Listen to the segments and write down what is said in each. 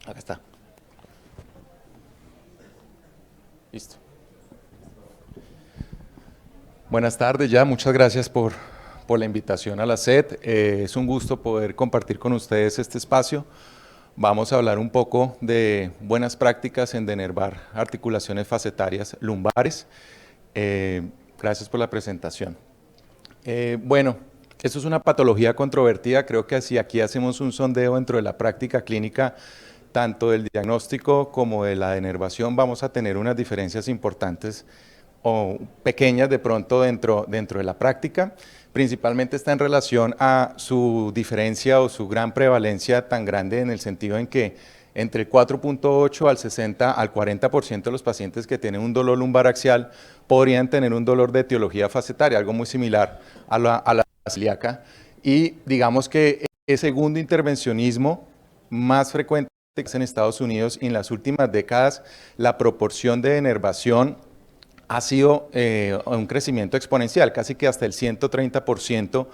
Acá está. Listo. Buenas tardes ya, muchas gracias por la invitación a la SED. Es un gusto poder compartir con ustedes este espacio. Vamos a hablar un poco de buenas prácticas en denervar articulaciones facetarias lumbares. Gracias por la presentación. Bueno, esto es una patología controvertida. Creo que si aquí hacemos un sondeo dentro de la práctica clínica, tanto del diagnóstico como de la denervación, vamos a tener unas diferencias importantes o pequeñas de pronto dentro de la práctica. Principalmente está en relación a su diferencia o su gran prevalencia tan grande en el sentido en que entre el 4.8 al 60 al 40% de los pacientes que tienen un dolor lumbar axial podrían tener un dolor de etiología facetaria, algo muy similar a la celíaca. Y digamos que el segundo intervencionismo más frecuente en Estados Unidos y en las últimas décadas, la proporción de denervación ha sido un crecimiento exponencial, casi que hasta el 130%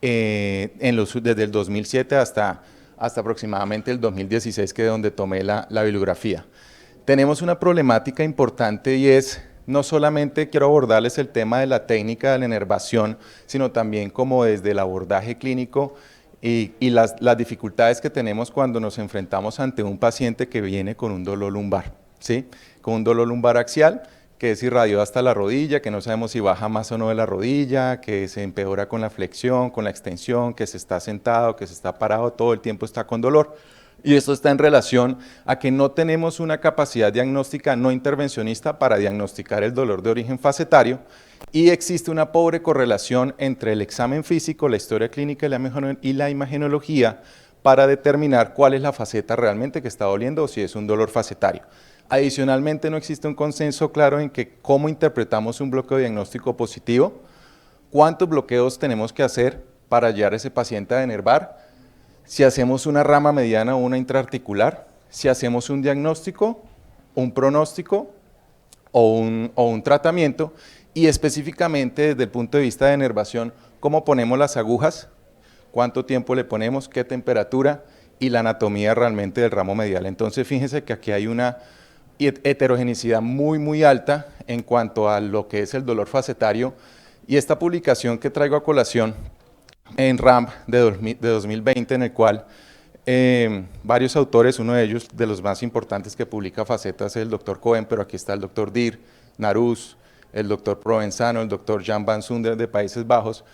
desde el 2007 hasta aproximadamente el 2016, que es donde tomé la bibliografía. Tenemos una problemática importante y es, no solamente quiero abordarles el tema de la técnica de la denervación, sino también como desde el abordaje clínico y las dificultades que tenemos cuando nos enfrentamos ante un paciente que viene con un dolor lumbar, ¿sí? Con un dolor lumbar axial, que es irradiado hasta la rodilla, que no sabemos si baja más o no de la rodilla, que se empeora con la flexión, con la extensión, que se está sentado, que se está parado, todo el tiempo está con dolor. Y esto está en relación a que no tenemos una capacidad diagnóstica no intervencionista para diagnosticar el dolor de origen facetario y existe una pobre correlación entre el examen físico, la historia clínica y la imagenología para determinar cuál es la faceta realmente que está doliendo o si es un dolor facetario. Adicionalmente, no existe un consenso claro en que cómo interpretamos un bloqueo diagnóstico positivo, cuántos bloqueos tenemos que hacer para llevar a ese paciente a denervar, si hacemos una rama mediana o una intraarticular, si hacemos un diagnóstico, un pronóstico o un tratamiento, y específicamente desde el punto de vista de denervación, cómo ponemos las agujas, cuánto tiempo le ponemos, qué temperatura y la anatomía realmente del ramo medial. Entonces, fíjense que aquí hay una heterogeneidad muy alta en cuanto a lo que es el dolor facetario, y esta publicación que traigo a colación en RAM de 2020, en el cual varios autores, uno de ellos de los más importantes que publica facetas es el doctor Cohen, pero aquí está el doctor Dir, Naruz, el doctor Provenzano, el doctor Jan van Zunder de Países Bajos,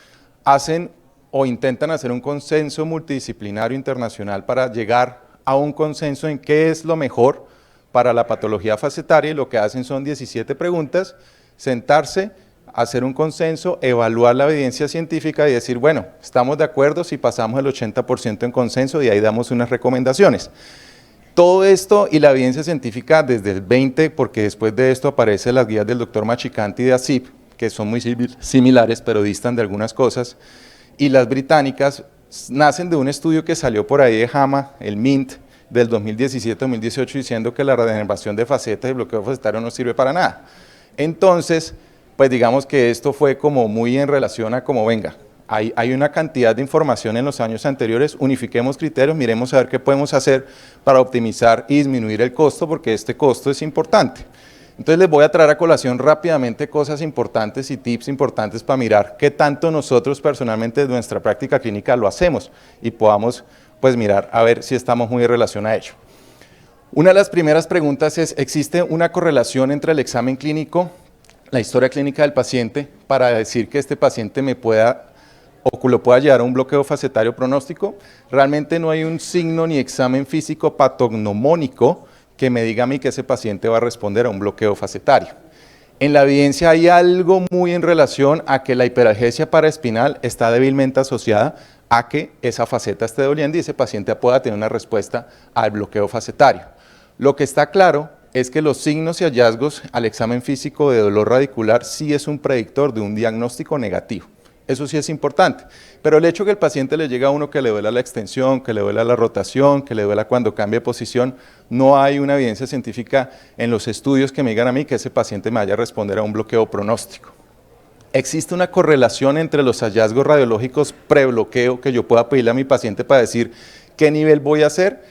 hacen o intentan hacer un consenso multidisciplinario internacional para llegar a un consenso en qué es lo mejor para la patología facetaria, y lo que hacen son 17 preguntas, sentarse, hacer un consenso, evaluar la evidencia científica y decir, bueno, estamos de acuerdo si pasamos el 80% en consenso y ahí damos unas recomendaciones. Todo esto y la evidencia científica desde el 20, porque después de esto aparecen las guías del doctor Machicanti de ASIP, que son muy similares pero distan de algunas cosas, y las británicas nacen de un estudio que salió por ahí de JAMA, el MINT, del 2017-2018, diciendo que la denervación de facetas y bloqueo facetario no sirve para nada. Entonces, pues digamos que esto fue como muy en relación a como venga, hay una cantidad de información en los años anteriores, unifiquemos criterios, miremos a ver qué podemos hacer para optimizar y disminuir el costo, porque este costo es importante. Entonces les voy a traer a colación rápidamente cosas importantes y tips importantes para mirar qué tanto nosotros personalmente desde nuestra práctica clínica lo hacemos y podamos pues mirar a ver si estamos muy en relación a ello. Una de las primeras preguntas es, ¿existe una correlación entre el examen clínico, la historia clínica del paciente, para decir que este paciente me pueda o lo pueda llevar a un bloqueo facetario pronóstico? Realmente no hay un signo ni examen físico patognomónico que me diga a mí que ese paciente va a responder a un bloqueo facetario. En la evidencia hay algo muy en relación a que la hiperalgesia paraespinal está débilmente asociada a que esa faceta esté doliendo y ese paciente pueda tener una respuesta al bloqueo facetario. Lo que está claro es que los signos y hallazgos al examen físico de dolor radicular sí es un predictor de un diagnóstico negativo. Eso sí es importante, pero el hecho que el paciente le llega a uno que le duela la extensión, que le duela la rotación, que le duela cuando cambia de posición, no hay una evidencia científica en los estudios que me digan a mí que ese paciente me vaya a responder a un bloqueo pronóstico. ¿Existe una correlación entre los hallazgos radiológicos prebloqueo que yo pueda pedirle a mi paciente para decir qué nivel voy a hacer?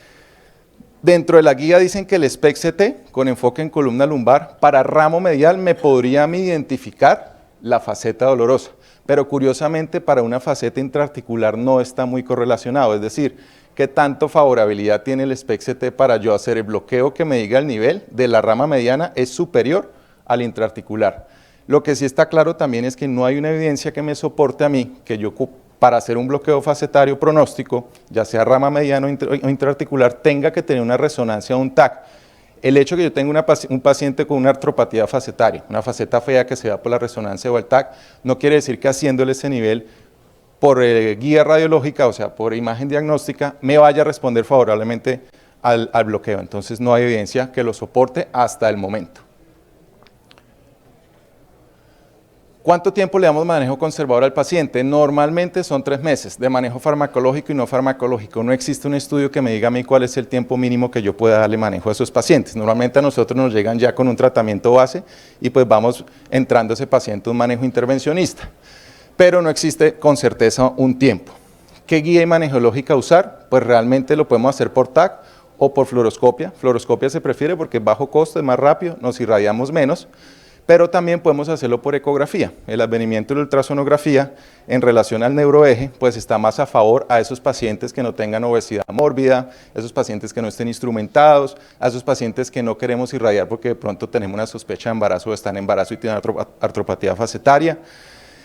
Dentro de la guía dicen que el SPECT-CT, con enfoque en columna lumbar, para ramo medial me podría identificar la faceta dolorosa, pero curiosamente para una faceta intraarticular no está muy correlacionado, es decir, ¿qué tanto favorabilidad tiene el SPECT-CT para yo hacer el bloqueo que me diga el nivel de la rama mediana es superior al intraarticular? Lo que sí está claro también es que no hay una evidencia que me soporte a mí, que yo para hacer un bloqueo facetario pronóstico, ya sea rama mediana o intraarticular, tenga que tener una resonancia o un TAC. El hecho de que yo tenga un paciente con una artropatía facetaria, una faceta fea que se da por la resonancia o el TAC, no quiere decir que haciéndole ese nivel por guía radiológica, o sea, por imagen diagnóstica, me vaya a responder favorablemente al bloqueo. Entonces no hay evidencia que lo soporte hasta el momento. ¿Cuánto tiempo le damos manejo conservador al paciente? Normalmente son 3 meses de manejo farmacológico y no farmacológico. No existe un estudio que me diga a mí cuál es el tiempo mínimo que yo pueda darle manejo a esos pacientes. Normalmente a nosotros nos llegan ya con un tratamiento base y pues vamos entrando a ese paciente un manejo intervencionista. Pero no existe con certeza un tiempo. ¿Qué guía imageológica usar? Pues realmente lo podemos hacer por TAC o por fluoroscopia. Fluoroscopia se prefiere porque es bajo costo, es más rápido, nos irradiamos menos. Pero también podemos hacerlo por ecografía. El advenimiento de la ultrasonografía en relación al neuroeje, pues está más a favor a esos pacientes que no tengan obesidad mórbida, a esos pacientes que no estén instrumentados, a esos pacientes que no queremos irradiar porque de pronto tenemos una sospecha de embarazo o están en embarazo y tienen artropatía facetaria.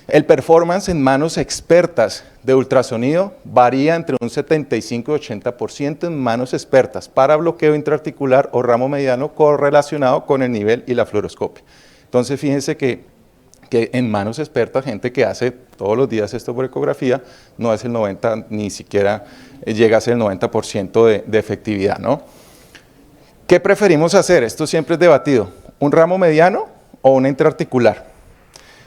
El performance en manos expertas de ultrasonido varía entre un 75 y 80% en manos expertas para bloqueo intraarticular o ramo mediano correlacionado con el nivel y la fluoroscopia. Entonces, fíjense que en manos expertas, gente que hace todos los días esto por ecografía, no es el 90, ni siquiera llega a ser el 90% de efectividad, ¿no? ¿Qué preferimos hacer? Esto siempre es debatido, ¿un ramo mediano o una intraarticular?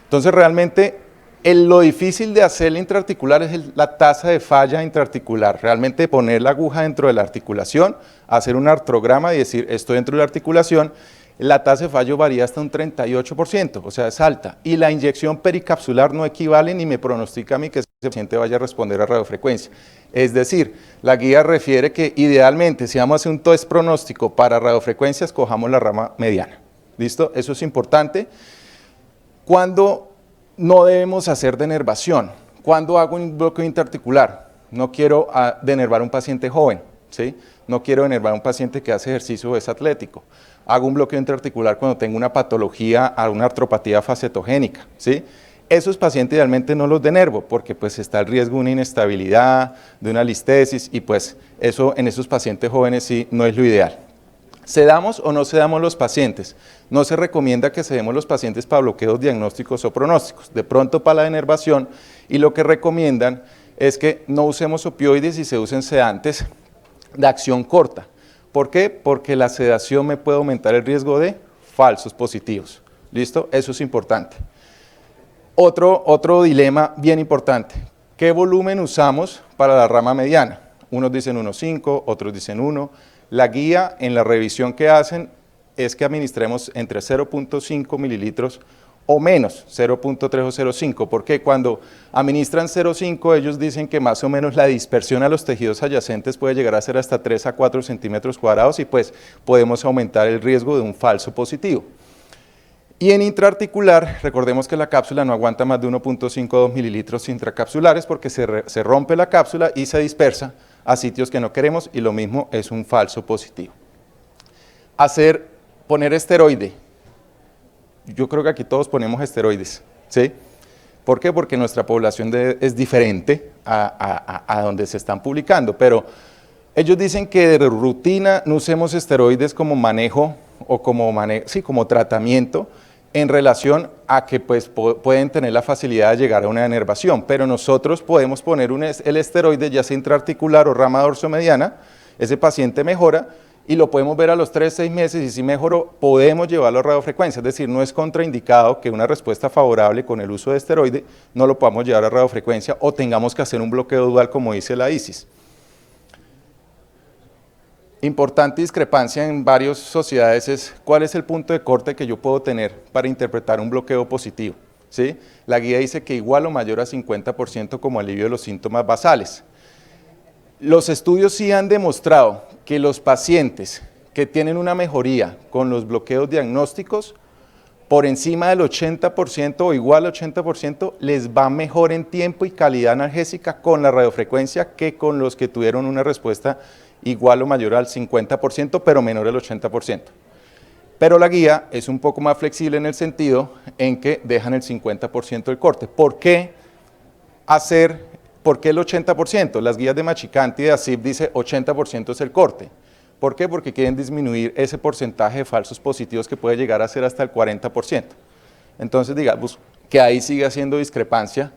Entonces, realmente, lo difícil de hacer la intraarticular es la tasa de falla intraarticular, realmente poner la aguja dentro de la articulación, hacer un artrograma y decir, estoy dentro de la articulación. La tasa de fallo varía hasta un 38%, o sea, es alta. Y la inyección pericapsular no equivale ni me pronostica a mí que ese paciente vaya a responder a radiofrecuencia. Es decir, la guía refiere que idealmente, si vamos a hacer un test pronóstico para radiofrecuencia, escojamos la rama mediana. ¿Listo? Eso es importante. ¿Cuándo no debemos hacer denervación? ¿Cuándo hago un bloqueo interarticular? No quiero denervar a un paciente joven, ¿sí? No quiero denervar a un paciente que hace ejercicio o es atlético. Hago un bloqueo intraarticular cuando tengo una patología, una artropatía facetogénica, ¿sí? Esos pacientes idealmente no los denervo porque pues está el riesgo de una inestabilidad, de una listesis y pues eso en esos pacientes jóvenes sí no es lo ideal. ¿Sedamos o no sedamos los pacientes? No se recomienda que sedemos los pacientes para bloqueos diagnósticos o pronósticos, de pronto para la denervación y lo que recomiendan es que no usemos opioides y se usen sedantes de acción corta. ¿Por qué? Porque la sedación me puede aumentar el riesgo de falsos positivos. ¿Listo? Eso es importante. Otro dilema bien importante. ¿Qué volumen usamos para la rama mediana? Unos dicen 1,5, otros dicen 1. La guía en la revisión que hacen es que administremos entre 0.5 mililitros o menos, 0.3 o 0.5, porque cuando administran 0.5 ellos dicen que más o menos la dispersión a los tejidos adyacentes puede llegar a ser hasta 3 a 4 centímetros cuadrados y pues podemos aumentar el riesgo de un falso positivo. Y en intraarticular, recordemos que la cápsula no aguanta más de 1.52 mililitros intracapsulares porque se rompe la cápsula y se dispersa a sitios que no queremos y lo mismo es un falso positivo. Poner esteroide. Yo creo que aquí todos ponemos esteroides, ¿sí? ¿Por qué? Porque nuestra población es diferente a donde se están publicando, pero ellos dicen que de rutina no usemos esteroides como manejo o como tratamiento en relación a que pues, pueden tener la facilidad de llegar a una denervación, pero nosotros podemos poner el esteroide ya sea intraarticular o rama dorsomediana, ese paciente mejora, y lo podemos ver a los 3-6 meses y si mejoró, podemos llevarlo a radiofrecuencia, es decir, no es contraindicado que una respuesta favorable con el uso de esteroide no lo podamos llevar a radiofrecuencia o tengamos que hacer un bloqueo dual como dice la ISIS. Importante discrepancia en varias sociedades es cuál es el punto de corte que yo puedo tener para interpretar un bloqueo positivo, ¿sí? La guía dice que igual o mayor a 50% como alivio de los síntomas basales. Los estudios sí han demostrado que los pacientes que tienen una mejoría con los bloqueos diagnósticos, por encima del 80% o igual al 80%, les va mejor en tiempo y calidad analgésica con la radiofrecuencia que con los que tuvieron una respuesta igual o mayor al 50%, pero menor al 80%. Pero la guía es un poco más flexible en el sentido en que dejan el 50% del corte. ¿Por qué el 80%? Las guías de Machicante y de ASIP dice 80% es el corte. ¿Por qué? Porque quieren disminuir ese porcentaje de falsos positivos que puede llegar a ser hasta el 40%. Entonces, digamos que ahí sigue haciendo discrepancia.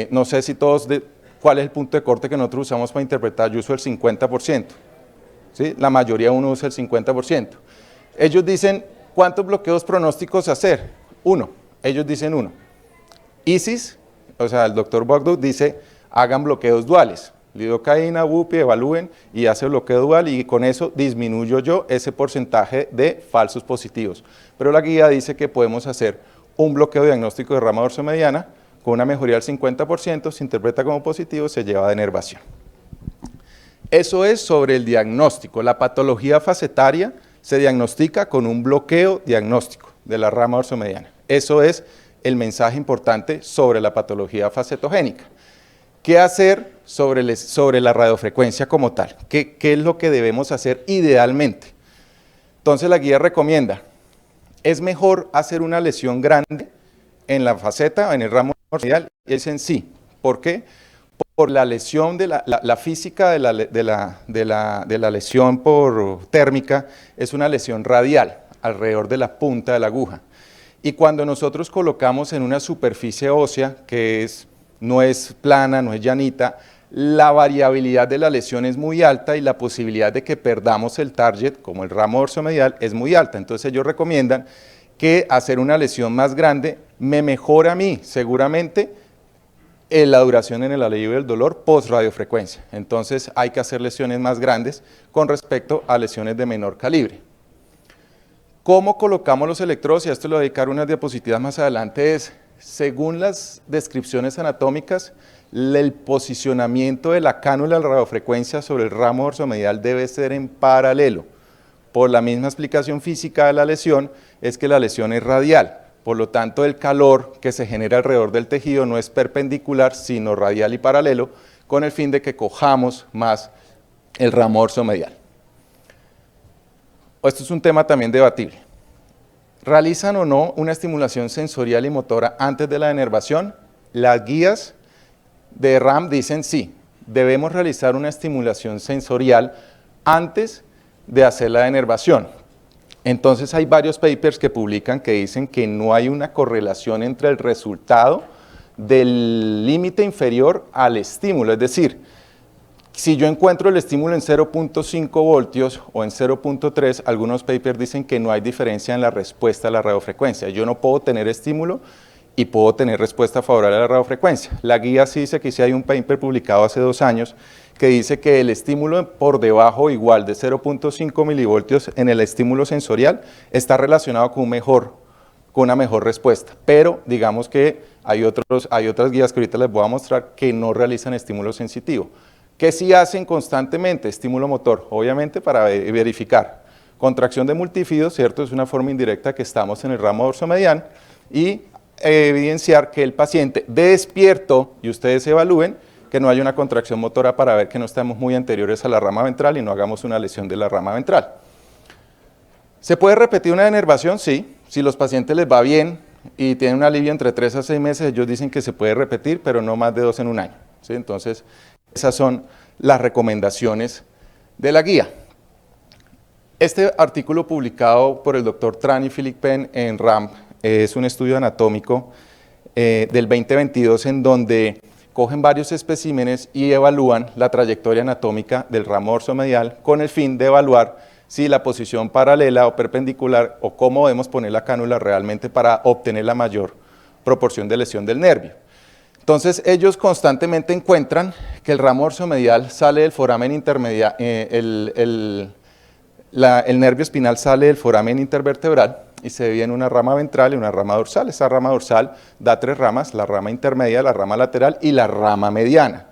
No sé si cuál es el punto de corte que nosotros usamos para interpretar. Yo uso el 50%. ¿Sí? La mayoría uno usa el 50%. Ellos dicen, ¿cuántos bloqueos pronósticos hacer? 1. Ellos dicen 1. ISIS, o sea, el doctor Bogduk dice, hagan bloqueos duales. Lidocaína, bupi, evalúen y hace bloqueo dual y con eso disminuyo yo ese porcentaje de falsos positivos. Pero la guía dice que podemos hacer un bloqueo diagnóstico de rama dorsomediana con una mejoría del 50%, se interpreta como positivo, se lleva a denervación. Eso es sobre el diagnóstico. La patología facetaria se diagnostica con un bloqueo diagnóstico de la rama dorsomediana. Eso es el mensaje importante sobre la patología facetogénica. ¿Qué hacer sobre la radiofrecuencia como tal? ¿Qué es lo que debemos hacer idealmente? Entonces la guía recomienda, ¿es mejor hacer una lesión grande en la faceta, en el ramo dorsomedial? Y dicen sí. ¿Por qué? Por la lesión de la física de la lesión por térmica, es una lesión radial, alrededor de la punta de la aguja. Y cuando nosotros colocamos en una superficie ósea, que no es plana, no es llanita, la variabilidad de la lesión es muy alta y la posibilidad de que perdamos el target, como el ramo dorsomedial, es muy alta. Entonces ellos recomiendan que hacer una lesión más grande me mejora a mí, seguramente, la duración en el alivio del dolor post-radiofrecuencia. Entonces hay que hacer lesiones más grandes con respecto a lesiones de menor calibre. ¿Cómo colocamos los electrodos? Y a esto le voy a dedicar unas diapositivas más adelante. Según las descripciones anatómicas, el posicionamiento de la cánula de radiofrecuencia sobre el ramo dorsomedial debe ser en paralelo. Por la misma explicación física de la lesión, es que la lesión es radial. Por lo tanto, el calor que se genera alrededor del tejido no es perpendicular, sino radial y paralelo, con el fin de que cojamos más el ramo dorsomedial. Esto es un tema también debatible. ¿Realizan o no una estimulación sensorial y motora antes de la denervación? Las guías de RAM dicen sí, debemos realizar una estimulación sensorial antes de hacer la denervación. Entonces hay varios papers que publican que dicen que no hay una correlación entre el resultado del límite inferior al estímulo, es decir, si yo encuentro el estímulo en 0.5 voltios o en 0.3, algunos papers dicen que no hay diferencia en la respuesta a la radiofrecuencia. Yo no puedo tener estímulo y puedo tener respuesta favorable a la radiofrecuencia. La guía sí dice que sí hay un paper publicado hace 2 años que dice que el estímulo por debajo o igual de 0.5 milivoltios en el estímulo sensorial está relacionado con una mejor respuesta. Pero digamos que hay otras guías que ahorita les voy a mostrar que no realizan estímulo sensitivo. ¿Qué sí hacen constantemente? Estímulo motor, obviamente para verificar. Contracción de multífido, ¿cierto? Es una forma indirecta que estamos en el ramo dorsomediano y evidenciar que el paciente despierto, y ustedes evalúen, que no haya una contracción motora para ver que no estamos muy anteriores a la rama ventral y no hagamos una lesión de la rama ventral. ¿Se puede repetir una denervación? Sí. Si los pacientes les va bien y tienen un alivio entre 3 a 6 meses, ellos dicen que se puede repetir, pero no más de 2 en un año. ¿Sí? Entonces, esas son las recomendaciones de la guía. Este artículo publicado por el doctor Tran y Philip Penn en RAM es un estudio anatómico del 2022 en donde cogen varios especímenes y evalúan la trayectoria anatómica del ramo dorsomedial con el fin de evaluar si la posición paralela o perpendicular o cómo debemos poner la cánula realmente para obtener la mayor proporción de lesión del nervio. Entonces ellos constantemente encuentran que el ramo dorsomedial sale del foramen intermedial, el nervio espinal sale del foramen intervertebral y se divide en una rama ventral y una rama dorsal. Esa rama dorsal da 3 ramas, la rama intermedia, la rama lateral y la rama mediana.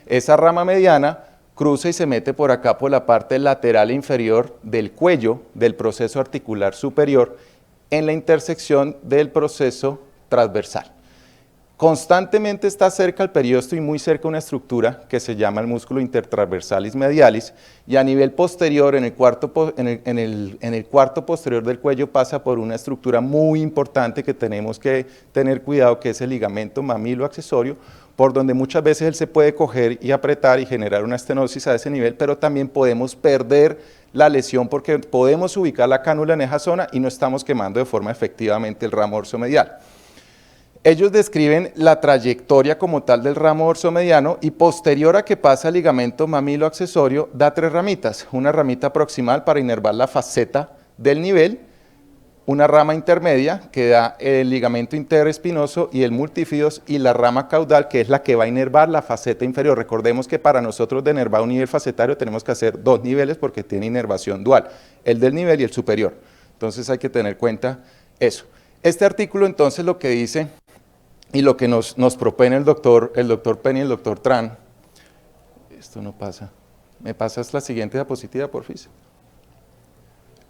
Esa rama mediana cruza y se mete por acá por la parte lateral inferior del cuello del proceso articular superior en la intersección del proceso transversal. Constantemente está cerca al periósteo y muy cerca una estructura que se llama el músculo intertraversalis medialis, y a nivel posterior, en el cuarto posterior del cuello, pasa por una estructura muy importante que tenemos que tener cuidado, que es el ligamento mamilo-accesorio, por donde muchas veces él se puede coger y apretar y generar una estenosis a ese nivel, pero también podemos perder la lesión porque podemos ubicar la cánula en esa zona y no estamos quemando de forma efectivamente el ramo orsomedial. Ellos describen la trayectoria como tal del ramo orsomediano y posterior a que pasa el ligamento mamilo accesorio da 3 ramitas, una ramita proximal para inervar la faceta del nivel, una rama intermedia que da el ligamento interespinoso y el multífidos, y la rama caudal que es la que va a inervar la faceta inferior. Recordemos que para nosotros de inervar un nivel facetario tenemos que hacer 2 niveles porque tiene inervación dual, el del nivel y el superior. Entonces hay que tener en cuenta eso. Este artículo entonces lo que dice y lo que nos propone el doctor Penny y el doctor Tran, esto no pasa, ¿me pasas la siguiente diapositiva, porfis?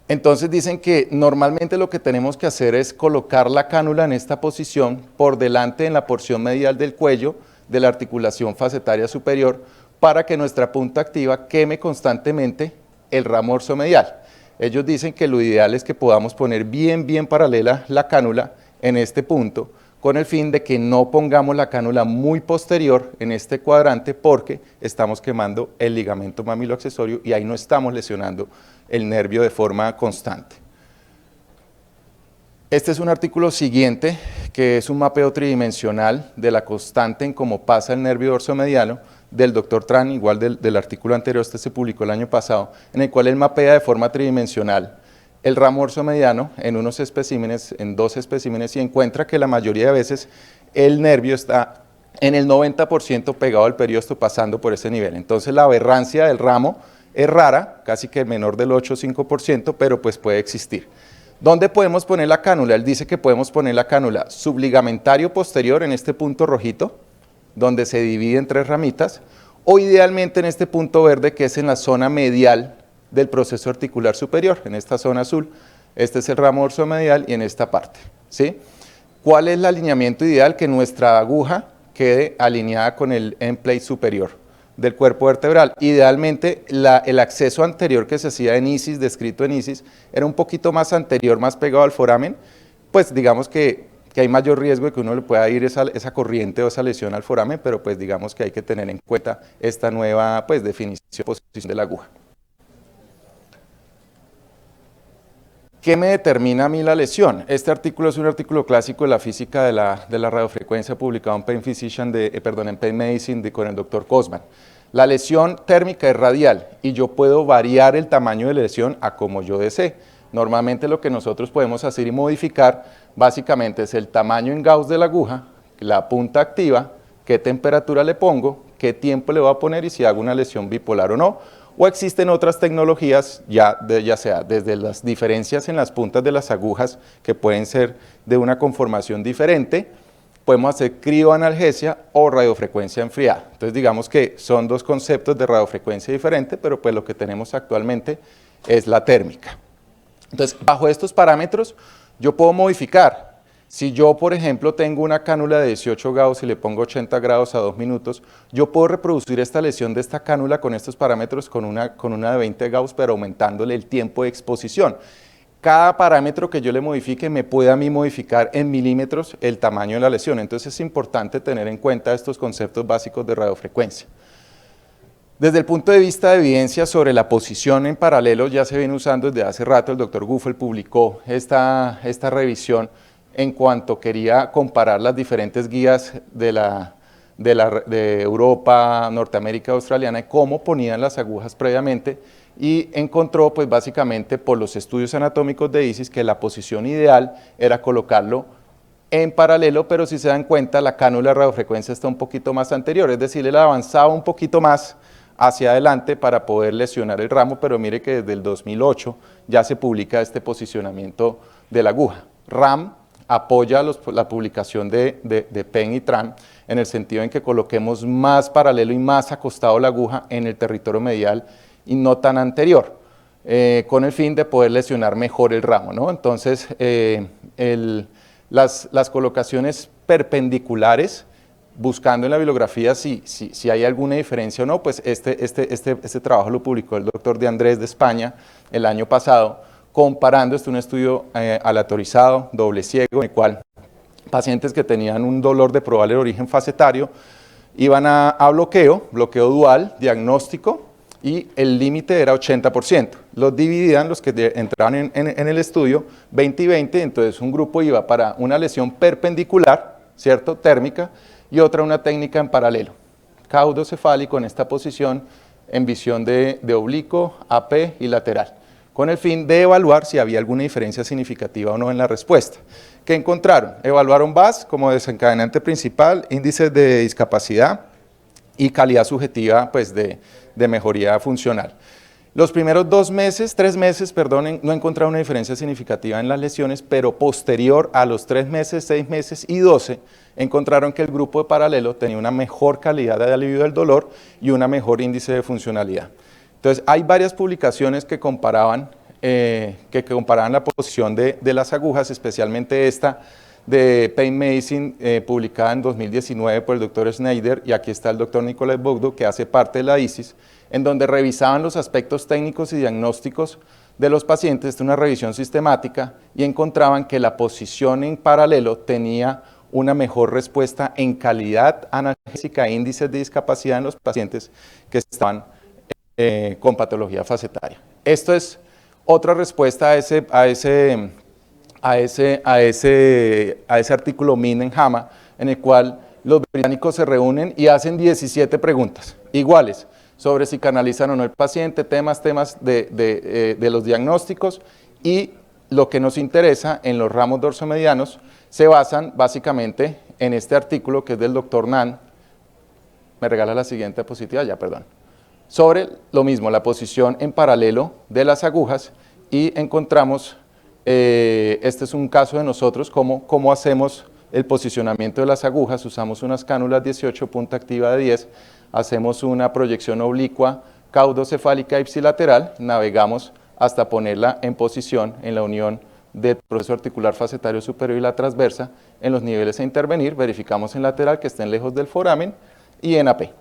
Entonces dicen que normalmente lo que tenemos que hacer es colocar la cánula en esta posición por delante en la porción medial del cuello de la articulación facetaria superior para que nuestra punta activa queme constantemente el ramo orsomedial. Ellos dicen que lo ideal es que podamos poner bien paralela la cánula en este punto, con el fin de que no pongamos la cánula muy posterior en este cuadrante porque estamos quemando el ligamento mamiloaccesorio y ahí no estamos lesionando el nervio de forma constante. Este es un artículo siguiente que es un mapeo tridimensional de la constante en cómo pasa el nervio dorsomediano del doctor Tran, igual del artículo anterior, este se publicó el año pasado, en el cual él mapea de forma tridimensional el ramo orsomediano en unos especímenes, en 2 especímenes, y encuentra que la mayoría de veces el nervio está en el 90% pegado al periósteo pasando por ese nivel. Entonces la aberrancia del ramo es rara, casi que menor del 8 o 5%, pero pues puede existir. ¿Dónde podemos poner la cánula? Él dice que podemos poner la cánula subligamentario posterior en este punto rojito, donde se divide en 3 ramitas, o idealmente en este punto verde que es en la zona medial del proceso articular superior, en esta zona azul. Este es el ramo orsomedial y en esta parte, ¿sí? ¿Cuál es el alineamiento ideal? Que nuestra aguja quede alineada con el end plate superior del cuerpo vertebral. Idealmente el acceso anterior que se hacía en ISIS, descrito en ISIS, era un poquito más anterior, más pegado al foramen, pues digamos que hay mayor riesgo de que uno le pueda ir esa corriente o esa lesión al foramen, pero pues digamos que hay que tener en cuenta esta nueva pues definición, posición de la aguja. ¿Qué me determina a mí la lesión? Este artículo es un artículo clásico de la física de la radiofrecuencia publicado en Pain Physician, en Pain Medicine con el doctor Cosman. La lesión térmica es radial y yo puedo variar el tamaño de la lesión a como yo desee. Normalmente lo que nosotros podemos hacer y modificar básicamente es el tamaño en Gauss de la aguja, la punta activa, qué temperatura le pongo, qué tiempo le voy a poner y si hago una lesión bipolar o no. O existen otras tecnologías, ya sea desde las diferencias en las puntas de las agujas, que pueden ser de una conformación diferente, podemos hacer crioanalgesia o radiofrecuencia enfriada. Entonces digamos que son 2 conceptos de radiofrecuencia diferentes, pero pues lo que tenemos actualmente es la térmica. Entonces, bajo estos parámetros, yo puedo modificar. Si yo, por ejemplo, tengo una cánula de 18 Gauss y le pongo 80 grados a 2 minutos, yo puedo reproducir esta lesión de esta cánula con estos parámetros con una de 20 Gauss, pero aumentándole el tiempo de exposición. Cada parámetro que yo le modifique me puede a mí modificar en milímetros el tamaño de la lesión. Entonces es importante tener en cuenta estos conceptos básicos de radiofrecuencia. Desde el punto de vista de evidencia sobre la posición en paralelo, ya se viene usando desde hace rato. El doctor Guffel publicó esta revisión en cuanto quería comparar las diferentes guías de Europa, Norteamérica, Australiana, y cómo ponían las agujas previamente, y encontró pues básicamente por los estudios anatómicos de ISIS que la posición ideal era colocarlo en paralelo, pero si se dan cuenta la cánula de radiofrecuencia está un poquito más anterior, es decir, él avanzaba un poquito más hacia adelante para poder lesionar el ramo, pero mire que desde el 2008 ya se publica este posicionamiento de la aguja. RAM apoya la publicación de Penn y Tran en el sentido en que coloquemos más paralelo y más acostado la aguja en el territorio medial y no tan anterior, con el fin de poder lesionar mejor el ramo, ¿no? Entonces, las colocaciones perpendiculares, buscando en la bibliografía si hay alguna diferencia o no, pues este trabajo lo publicó el doctor de Andrés de España el año pasado, comparando, un estudio aleatorizado, doble ciego, en el cual pacientes que tenían un dolor de probable origen facetario iban a bloqueo dual, diagnóstico, y el límite era 80%. Los dividían los que entraban en el estudio 20 y 20, entonces un grupo iba para una lesión perpendicular, ¿cierto?, térmica, y otra una técnica en paralelo, caudocefálico en esta posición en visión de oblicuo, AP y lateral, con el fin de evaluar si había alguna diferencia significativa o no en la respuesta. ¿Qué encontraron? Evaluaron VAS como desencadenante principal, índices de discapacidad y calidad subjetiva pues, de mejoría funcional. Los primeros 3 meses, perdonen, no encontraron una diferencia significativa en las lesiones, pero posterior a los 3 meses, 6 meses y 12, encontraron que el grupo de paralelo tenía una mejor calidad de alivio del dolor y una mejor índice de funcionalidad. Entonces, hay varias publicaciones que comparaban la posición de las agujas, especialmente esta de Pain Medicine, publicada en 2019 por el doctor Schneider, y aquí está el doctor Nicolás Bogdo, que hace parte de la ISIS, en donde revisaban los aspectos técnicos y diagnósticos de los pacientes, de una revisión sistemática, y encontraban que la posición en paralelo tenía una mejor respuesta en calidad analgésica e índices de discapacidad en los pacientes que estaban con patología facetaria. Esto es otra respuesta a ese artículo Min en JAMA, en el cual los británicos se reúnen y hacen 17 preguntas iguales sobre si canalizan o no el paciente, temas de los diagnósticos, y lo que nos interesa en los ramos dorsomedianos se basan básicamente en este artículo que es del doctor Nan, me regala la siguiente diapositiva, ya perdón, sobre lo mismo, la posición en paralelo de las agujas, y encontramos, este es un caso de nosotros, cómo hacemos el posicionamiento de las agujas. Usamos unas cánulas 18, punta activa de 10, hacemos una proyección oblicua, caudocefálica ipsilateral, navegamos hasta ponerla en posición en la unión del proceso articular facetario superior y la transversa en los niveles a intervenir, verificamos en lateral que estén lejos del foramen y en AP.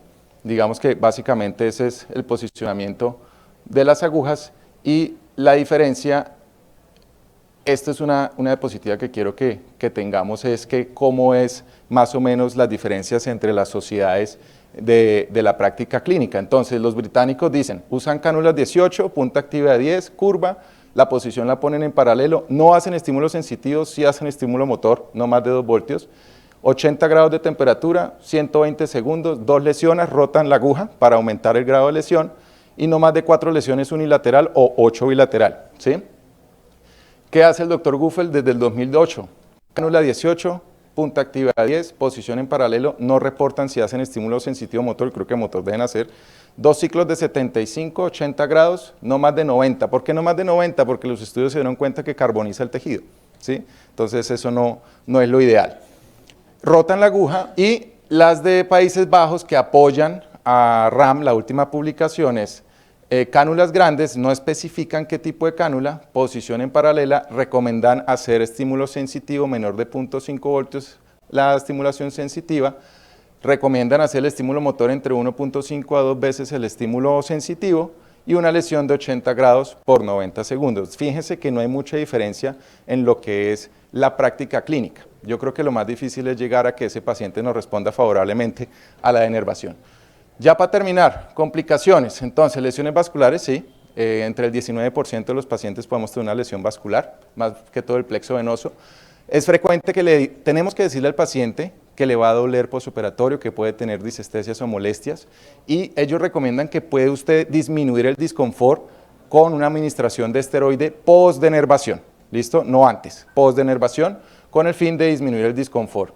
Digamos que básicamente ese es el posicionamiento de las agujas, y la diferencia, esta es una diapositiva que quiero que tengamos, es que cómo es más o menos las diferencias entre las sociedades de la práctica clínica. Entonces los británicos dicen, usan cánulas 18, punta activa de 10, curva, la posición la ponen en paralelo, no hacen estímulos sensitivos, sí hacen estímulo motor, no más de 2 voltios, 80 grados de temperatura, 120 segundos, 2 lesiones, rotan la aguja para aumentar el grado de lesión, y no más de 4 lesiones unilateral o 8 bilateral, ¿sí? ¿Qué hace el doctor Guffel desde el 2008? Cánula 18, punta activa 10, posición en paralelo, no reportan si hacen estímulo sensitivo motor, creo que motor deben hacer, 2 ciclos de 75, 80 grados, no más de 90. ¿Por qué no más de 90? Porque los estudios se dieron cuenta que carboniza el tejido, ¿sí? Entonces eso no es lo ideal. Rotan la aguja, y las de Países Bajos que apoyan a RAM, la última publicación es cánulas grandes, no especifican qué tipo de cánula, posición en paralela, recomiendan hacer estímulo sensitivo menor de 0.5 voltios, la estimulación sensitiva, recomiendan hacer el estímulo motor entre 1.5 a 2 veces el estímulo sensitivo, y una lesión de 80 grados por 90 segundos. Fíjense que no hay mucha diferencia en lo que es la práctica clínica. Yo creo que lo más difícil es llegar a que ese paciente nos responda favorablemente a la denervación. Ya para terminar, complicaciones. Entonces, lesiones vasculares, sí, entre el 19% de los pacientes podemos tener una lesión vascular, más que todo el plexo venoso. Es frecuente que tenemos que decirle al paciente que le va a doler postoperatorio, que puede tener disestesias o molestias, y ellos recomiendan que puede usted disminuir el disconfort con una administración de esteroide post-denervación, ¿listo? No antes, post-denervación, con el fin de disminuir el disconfort.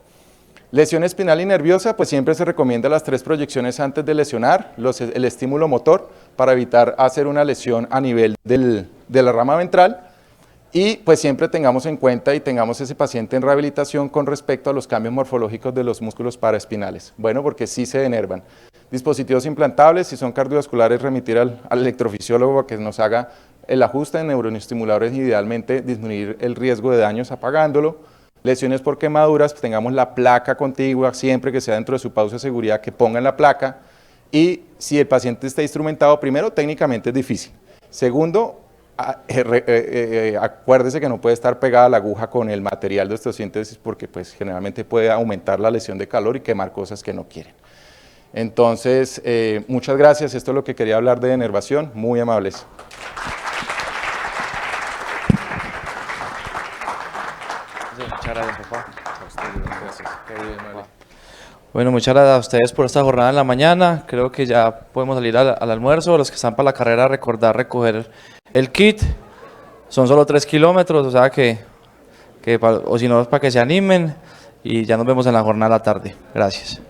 Lesión espinal y nerviosa, pues siempre se recomienda las 3 proyecciones antes de lesionar, el estímulo motor, para evitar hacer una lesión a nivel de la rama ventral. Y pues siempre tengamos en cuenta y tengamos ese paciente en rehabilitación con respecto a los cambios morfológicos de los músculos paraespinales. Bueno, porque sí se denervan. Dispositivos implantables, si son cardiovasculares, remitir al electrofisiólogo para que nos haga el ajuste de neuroestimuladores y idealmente disminuir el riesgo de daños apagándolo. Lesiones por quemaduras, pues tengamos la placa contigua, siempre que sea dentro de su pausa de seguridad, que pongan la placa. Y si el paciente está instrumentado, primero, técnicamente es difícil. Segundo, acuérdese que no puede estar pegada la aguja con el material de osteosíntesis porque pues, generalmente puede aumentar la lesión de calor y quemar cosas que no quieren. Entonces, muchas gracias. Esto es lo que quería hablar de denervación. Muy amables. Muchas gracias, papá. Gracias. Bueno, muchas gracias a ustedes por esta jornada en la mañana. Creo que ya podemos salir al almuerzo. Los que están para la carrera, recordar recoger el kit. Son solo 3 kilómetros, o sea o si no, para que se animen. Y ya nos vemos en la jornada de la tarde. Gracias.